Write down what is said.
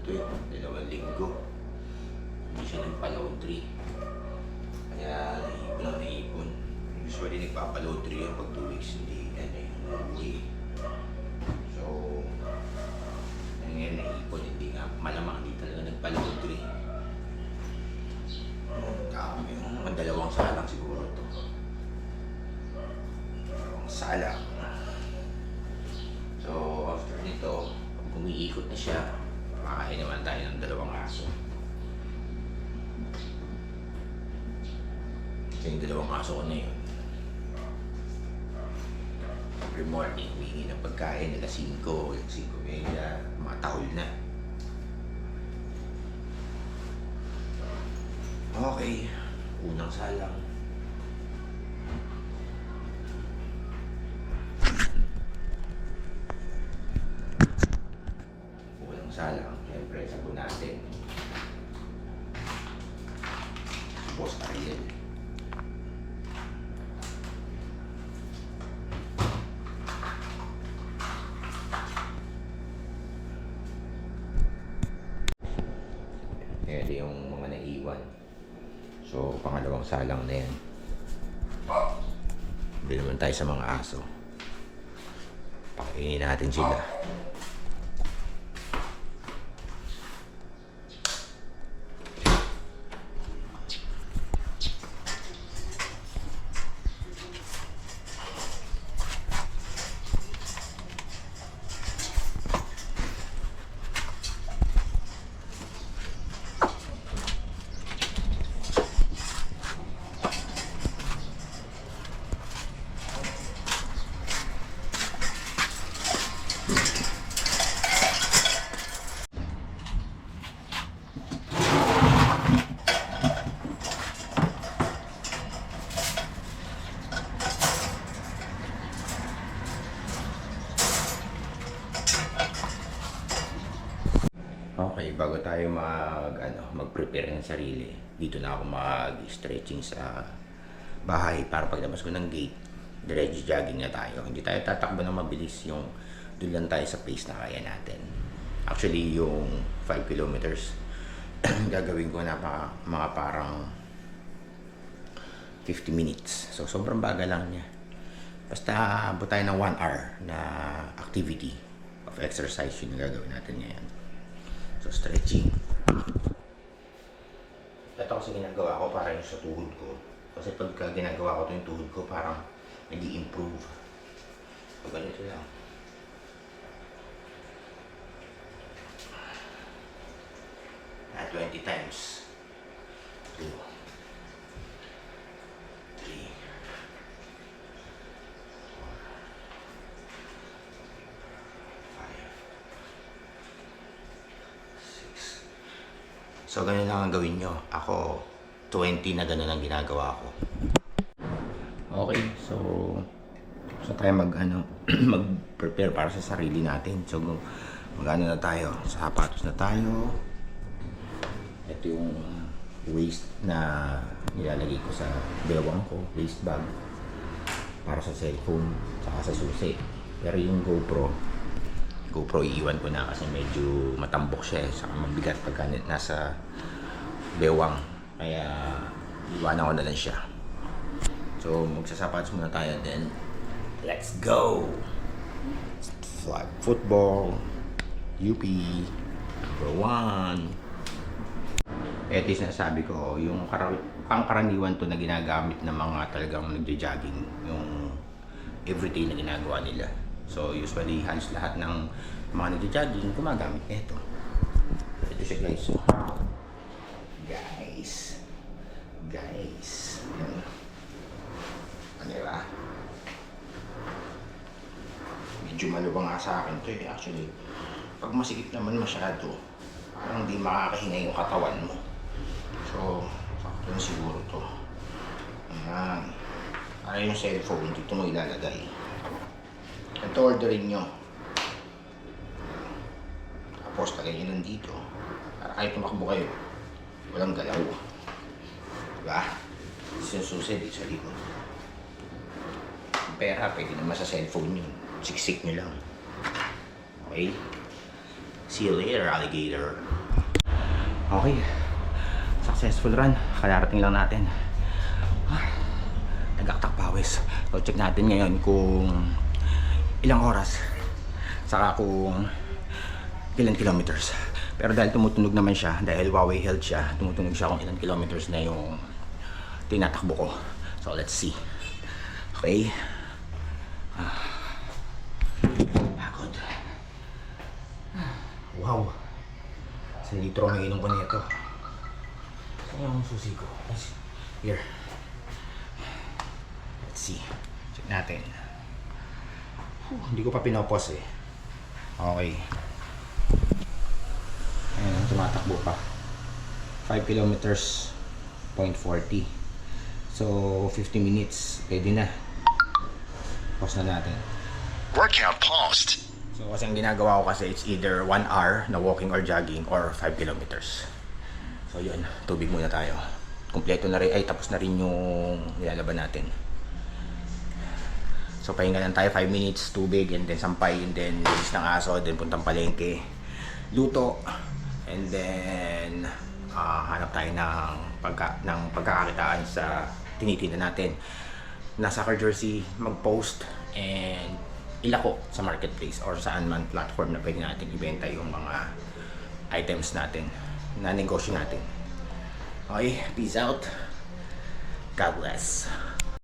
to eh, 2 linggo. Hindi siya nagpa-laundry. Kaya naipon ang naipon. Usually nagpapa-laundry yan pag 2 weeks, hindi uwi. So, ngayon naipon, hindi nga, malamang hindi talaga nagpa-laundry. Dami yung mga 2 salang siguro to. 2 salang. So, after nito, pag umiikot na siya, makakain naman tayo ng 2 aso. Ito yung 2 aso ko na yun. Every morning, humingi ng pagkain nila 5, 5:30, mga tahol na. Okay, unang salang. Unang salang, siyempre sabon natin. Boss Ariel. Ito yung mga naiwan. So, pangalawang salang na yan. Hindi naman tayo sa mga aso. Pakainin natin sila. Okay, bago tayo mag-prepare ng sarili, dito na ako mag-stretching sa bahay para paglabas ko ng gate, diretso jogging na tayo. Hindi tayo tatakbo ng mabilis, yung doon lang tayo sa pace na kaya natin. Actually, yung 5 kilometers, gagawin ko na mga parang 50 minutes. So, sobrang bagal lang niya. Basta abot tayo ng 1 hour na activity of exercise yung gagawin natin ngayon. So, stretching. Ito kasi ginagawa ko para yung sa tuhod ko. Kasi pagka ginagawa ko ito yung tuhod ko, parang nag-i-improve. So, ganito lang. At 20 times. 2, 3, 4, 5, 6. So, ganun lang ang gawin nyo. Ako, 20 na ganun ang ginagawa ko. Okay, so tayo mag-prepare para sa sarili natin. So, mag-ano na tayo. Sapatos na tayo. Ito yung waist na nilalagay ko sa bewang ko, waist bag, para sa cellphone, saka sa susi. Pero yung GoPro iiwan ko na kasi medyo matambok siya saka mabigat pagka nasa bewang. Kaya iwanan ko na lang siya. So magsasapatos muna tayo, then let's go! Flag football, UP, number 1. Ito yung sinasabi ko, yung pangkaraniwan to na ginagamit ng mga talagang nagja-jogging, yung everyday na ginagawa nila. So usually halos lahat ng mga nagja-jogging gumagamit nito. Ito siya guys. So, guys. Ano ba? Medyo malubang nga sa akin to eh. Actually, pag masikip naman masyado, parang hindi makakahinga yung katawan mo. So, sakto na siguro to. Ayan. Para yung cellphone, dito mo ilalagay. Ito orderin nyo. Tapos, lagay nyo lang dito. Para kahit tumakbo kayo, walang galaw. Diba? Sinususi dito sa likod. Yung pera, pwede naman sa cellphone yun. Siksik nyo lang. Okay? See you later, alligator. Okay. Successful run. Kalarating lang natin. Nagaktak pawis. So check natin ngayon kung ilang oras. Saka kung ilang kilometers. Pero dahil tumutunog naman siya, dahil Huawei Health siya, tumutunog siya kung ilang kilometers na yung tinatakbo ko. So let's see. Okay. Pagod. Wow. 1 litro ang inom ko nito. Saan yung susi ko? Here. Let's see. Check natin. Hindi ko pa pinopos eh. Okay. Ayan, tumatakbo pa. 5 kilometers, 0.40. So, 50 minutes, pwede na. Pause na natin. Workout paused. So, kasi ang ginagawa ko kasi, it's either 1 hour na walking or jogging or 5 kilometers. So, yun. Tubig muna tayo. Kompleto na rin. Ay, tapos na rin yung nilalaban natin. So, pahinga lang tayo 5 minutes, tubig, and then sampay, and then linis ng aso, then puntang palengke, luto, and then hanap tayo ng pagkakakitaan sa tinitinda natin. Nasa Soccer Jersey, mag-post, and ilako sa marketplace or saan man platform na pwede natin ibenta yung mga items natin na negosyo natin. Okay, peace out. God bless.